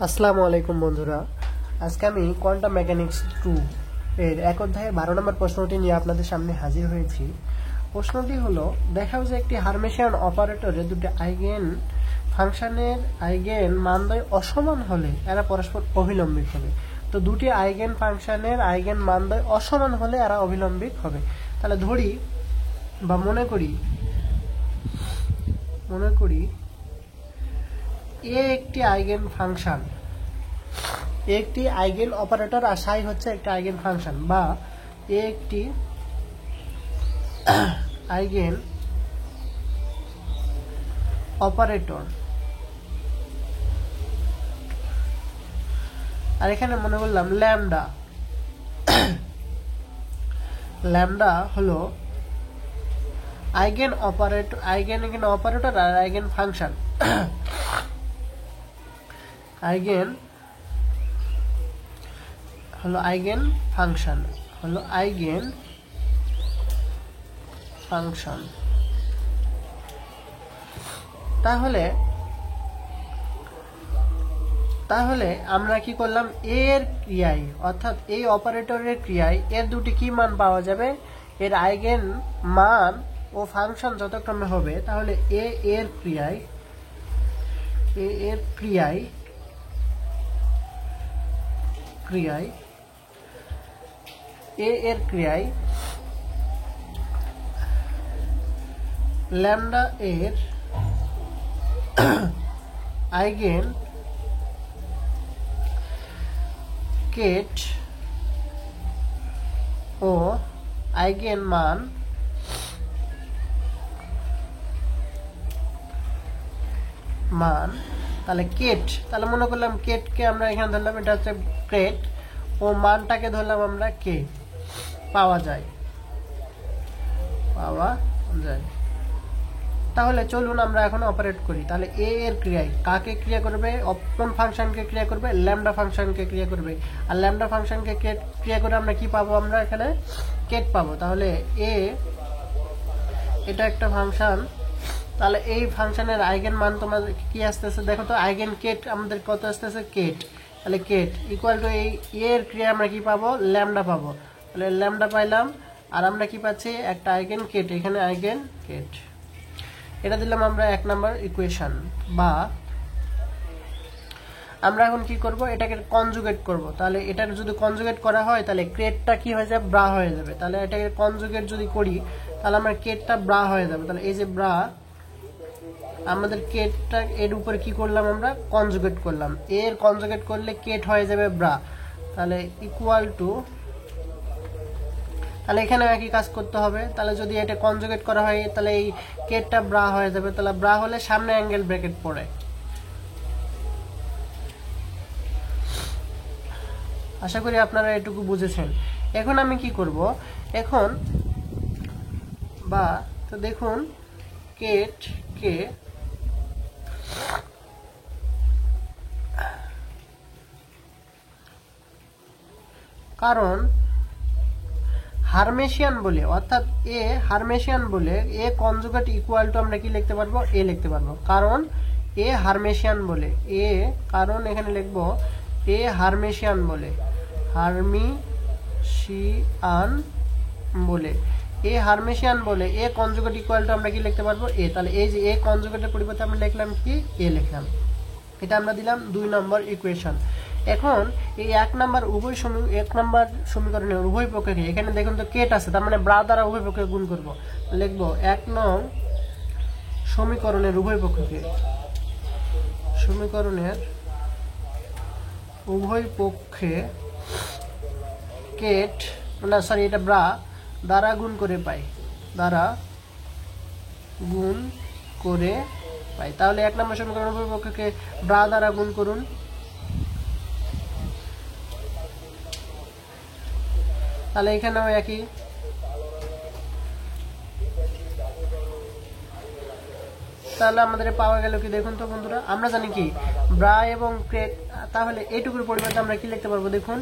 আসসালামু আলাইকুম বন্ধুরা, আজকে আমি কোয়ান্টাম মেকানিক্স 2 এর এক অধ্যায়ে 12 নম্বর প্রশ্নটি নিয়ে আপনাদের সামনে হাজির হয়েছি। প্রশ্নটি হলো, দেখাও যে একটি হার্মেশিয়ান অপারেটরে দুটি আইগেন ফাংশনের আইগেন মানদ্বয় অসমান হলে এরা পরস্পর অভিলম্বিক হবে। তো দুটি আইগেন ফাংশনের আইগেন মানদ্বয় অসমান হলে এরা অভিলম্বিক হবে। তাহলে ধরি বা মনে করি এ একটি আইগেন ফাংশন, একটি আইগেন অপারেটর আর সাই হচ্ছে একটা আইগেন ফাংশন, বা এ একটি আইগেন অপারেটর। আর এখানে মনে করলাম ল্যামডা, ল্যামডা হলো আইগেন অপারেটর, আইগেন অপারেটর আর আইগেন ফাংশন। আইগেন হলো আইগেন ফাংশন, তাহলে আমরা কি করলাম, এর ক্রিয়ায় অর্থাৎ এই অপারেটরের ক্রিয়ায় এর দুটি কি মান পাওয়া যাবে, এর আইগেন মান ও ফাংশন যথাক্রমে হবে। তাহলে এ এর ক্রিয়ায় ল্যামডা এর আইগেন কেট ও আইগেন মান তাহলে কেট, তাহলে মনে করলাম কেটকে আমরা এখানে ধরলাম, এটা হচ্ছে কেট, ও মানটাকে ধরলাম আমরা কে, পাওয়া যায়। তাহলে চলুন আমরা এখন অপারেট করি। তাহলে এ এর ক্রিয়ায় কাকে ক্রিয়া করবে, কোন ফাংশনকে ক্রিয়া করবে, ল্যামডা ফাংশনকে ক্রিয়া করবে। আর ল্যামডা ফাংশনকে ক্রিয়া করে আমরা কি পাবো, আমরা এখানে কেট পাবো। তাহলে এ এটা একটা ফাংশন, তাহলে এই ফাংশনের আইগেন মান তোমাদের কি আসতেছে দেখো তো, আইগেন কেট আমাদের কত আসতেছে, কেট। তাহলে কেট ইকুয়াল টু এই এর ক্রিয়া আমরা কি পাবো, ল্যামডা পাবো। তাহলে ল্যামডা পাইলাম, আর আমরা কি পাচ্ছি, একটা আইগেন কেট, এখানে আইগেন কেট। এটা দিলাম আমরা 1 নাম্বার ইকুয়েশন। বা আমরা এখন কি করব, এটাকে কনজুগেট করব। তাহলে এটা যদি কনজুগেট করা হয় তাহলে কেটটা কি হয়ে যাবে, ব্রা হয়ে যাবে। তাহলে এটাকে কনজুগেট যদি করি তাহলে আমরা কেটটা ব্রা হয়ে যাবে। তাহলে এই যে ব্রা, আমাদের কেটটা এর উপরে কি করলাম, আমরা কনজুগেট করলাম। এর কনজুগেট করলে কেট হয়ে যাবে ব্রা। তাহলে ইকুয়াল টু, তাহলে এখানে একই কাজ করতে হবে। তাহলে যদি এটা কনজুগেট করা হয় তাহলে এই কেটটা ব্রা হয়ে যাবে। তাহলে ব্রা হলে সামনে অ্যাঙ্গেল ব্র্যাকেট পড়ে। আশা করি আপনারা এটুকু বুঝেছেন। এখন আমি কি করব, এখন বা তো দেখুন কেট কে কারণ হার্মেশিয়ান বলে, অর্থাৎ এ হার্মেশিয়ান বলে এ কনজুগেট ইকুয়াল টু আমরা কি লিখতে পারবো, এ লিখতে পারবো। কারণ এ হার্মেশিয়ান বলে, এ কারণ এখানে লিখবো এ হার্মেশিয়ান বলে, এ হার্মেশিয়ান বলে এ কনজুগেট ইকুয়াল টু আমরা কি লিখতে পারবো, এ। তাহলে এই যে এ কনজুগেটের পরিবর্তে আমরা লিখলাম কি, এ লিখলাম। এটা আমরা দিলাম 2 নম্বর ইকুয়েশন। এখন এই 1 নম্বর সমীকরণের উভয় পক্ষকে, এখানে দেখুন তো কেট আছে, তার মানে ব্রা দ্বারা উভয় পক্ষকে গুণ করব। লিখবো 1 নং সমীকরণের উভয় পক্ষকে, কেট না সরি এটা ব্রা দ্বারা গুণ করে পাই, তাহলে 1 নম্বর সমীকরণের উভয় পক্ষকে ব্রা দ্বারা গুণ করুন। তাহলে এখানেও একই, তাহলে আমাদের পাওয়া গেল কি, দেখুন তো বন্ধুরা, আমরা জানি কি ব্রা এবং কেট। তাহলে এইটুকুর পরিবর্তে আমরা কি লিখতে পারবো, দেখুন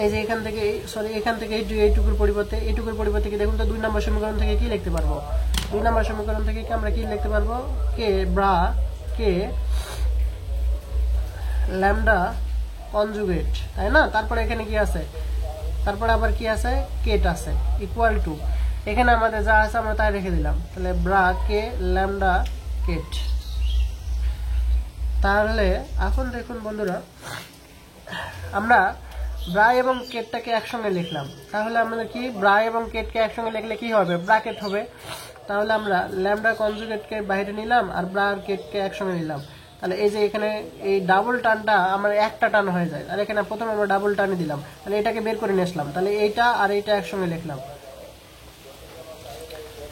এই যে এখান থেকে এইটুকুর পরিবর্তে কি, দেখুন তো 2 নম্বর সমীকরণ থেকে কি লিখতে পারবো, 2 নম্বর সমীকরণ থেকে আমরা কি লিখতে পারবো, কে ব্রা কে ল্যামডা কনজুগেট, তাই না? তারপরে এখানে কি আছে, তারপরে আবার কি আছে, কেট আছে, ইকুয়াল টু এখানে আমাদের যা আছে আমরা তাই রেখে দিলাম। তাহলে ব্রা কে ল্যামডা কেট। তাহলে এখন দেখুন বন্ধুরা, আমরা ব্রা এবং কেটটাকে একসঙ্গে লিখলাম। তাহলে আমাদের কি ব্রা এবং কেটকে একসঙ্গে লিখলে কি হবে, ব্রাকেট হবে। তাহলে আমরা ল্যামডা কনজুগেটকে বাইরে নিলাম আর ব্রা আর কেটকে একসঙ্গে নিলাম। তাহলে এই যে এখানে এই ডাবল টানটা আমার একটা টান হয়ে যায়, আর এখানে প্রথমে আমরা ডাবল টানে দিলাম। তাহলে এটাকে বের করে নিয়ে আসলাম। তাহলে এইটা আর এইটা একসঙ্গে লিখলাম।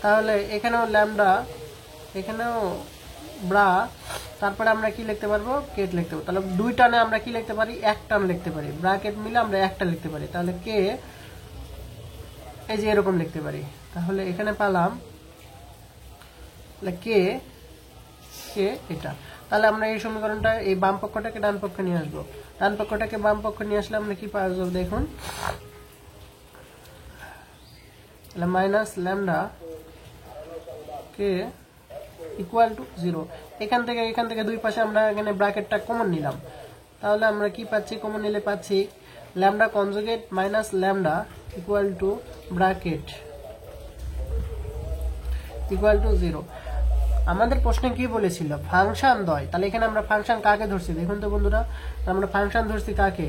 তাহলে এখানেও ল্যামডা, এখানেও ব্রা, তারপরে আমরা কি লিখতে পারবো, কেট লিখতে পারবো। তাহলে দুই টানে আমরা কি লিখতে পারি, এক টান লিখতে পারি। ব্রাকেট মিলে আমরা একটা লিখতে পারি। তাহলে কে এই যে এরকম লিখতে পারি। তাহলে এখানে পেলাম কে কে এটা। তাহলে আমরা এই সমীকরণটা এই বাম পক্ষটাকে ডান পক্ষে নিয়ে আসবো। ডান পক্ষটাকে বাম পক্ষে নিয়ে আসলে আমরা কি পাবো দেখুন, তাহলে minus lambda K equal to 0। এখান থেকে দুই পাশে আমরা এখানে ব্র্যাকেটটা কমন নিলাম। তাহলে আমরা কি পাচ্ছি, কমন নিলে পাচ্ছি lambda conjugate minus lambda equal to bracket equal to 0। আমাদের প্রশ্নে কি বলেছিল, ফাংশন দ্বয়। তাহলে এখানে আমরা ফাংশন কাকে ধরছি দেখুন তো বন্ধুরা, আমরা ফাংশন ধরছি কাকে,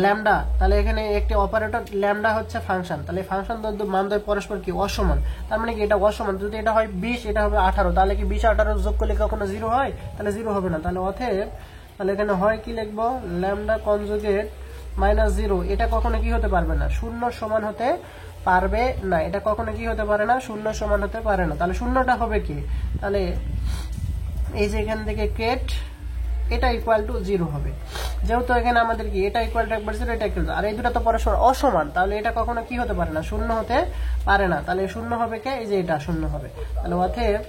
ল্যামডা। তাহলে এখানে একটি অপারেটর ল্যামডা হচ্ছে ফাংশন। তাহলে ফাংশন মানদ্বয় পরস্পর কি অসমান। তার মানে কি এটা অসমান। যদি এটা হয় 20, এটা হবে 18, তাহলে কি 20 18 যোগ করলে কখনো 0 হয়? তাহলে 0 হবে না। তাহলে অতএব তাহলে এখানে হয় কি লিখবো, ল্যামডা কনজুগেট মাইনাস 0। এটা কখনো কি হতে পারবে না, 0 সমান হতে পারবে না। এটা কখনো কি হতে পারে না, 0 সমান হতে পারে না। তাহলে শূন্যটা হবে কি, তাহলে এই যে এখান থেকে কেট এটা ইকুয়াল টু 0 হবে। যেহেতু এখানে আমাদের কি এটা ইকুয়াল টু একবার 0, এটা ইকুয়াল টু, আর এই দুটো তো পরস্পর অসমান। তাহলে এটা কখনো কি হতে পারে না, 0 হতে পারে না। তাহলে 0 হবে কে, এই যে এটা 0 হবে। তাহলে অতএব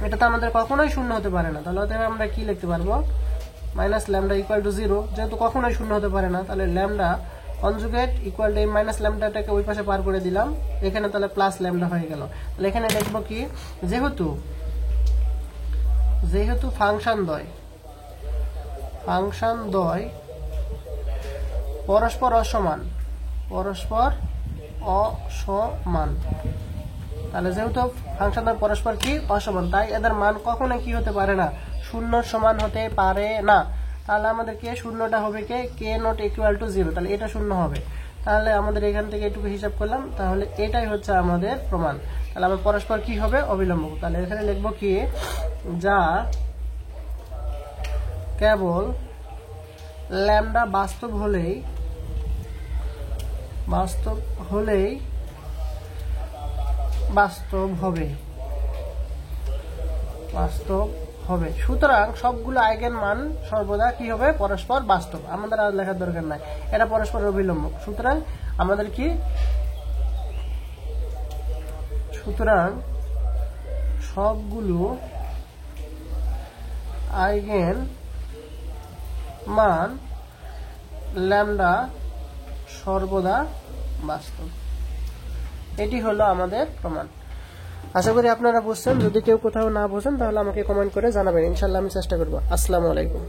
এটা তো আমাদের কখনোই 0 হতে পারে না। তাহলে অতএব আমরা কি লিখতে পারবো, মাইনাস ল্যামডা ইকুয়াল টু 0। যেহেতু কখনোই 0 হতে পারে না, তাহলে ল্যামডা কনজুগেট ইকুয়াল টু এই মাইনাস ল্যামডাটাকে ওই পাশে পার করে দিলাম, এখানে তাহলে প্লাস ল্যামডা হয়ে গেল। তাহলে এখানে লিখবো কি, যেহেতু ফাংশন দ্বয় পরস্পর অসমান, তাহলে যেহেতু ফাংশন দ্বয় পরস্পর কি অসমান, তাই এদের মান কখনো কি হতে পারে না, 0 সমান হতে পারে না। তাহলে আমাদের কে শূন্যটা হবে কে নট ইকুয়াল টু 0। তাহলে এটা 0 হবে। তাহলে আমাদের এখান থেকে এটুকু হিসাব করলাম। তাহলে এটাই হচ্ছে আমাদের প্রমাণ। তাহলে আমার পরস্পর কি হবে, অবিলম্ব। তাহলে এখানে লিখবো কি, যা কেবল ল্যামডা বাস্তব হবে। সুতরাং সবগুলো আইগেন মান সর্বদা কি হবে, পরস্পর বাস্তব। আমাদের আর লেখার দরকার নাই, এটা পরস্পর অবিলম্ব। সুতরাং আমাদের কি, সবগুলো আইগেন মান ল্যামডা সর্বদা বাস্তব। এটি হলো আমাদের প্রমাণ। আশা করি আপনারা বুঝছেন। যদি কেউ কোথাও না বোঝেন তাহলে আমাকে কমেন্ট করে জানাবেন, ইনশাআল্লাহ আমি চেষ্টা করব। আসসালামু আলাইকুম।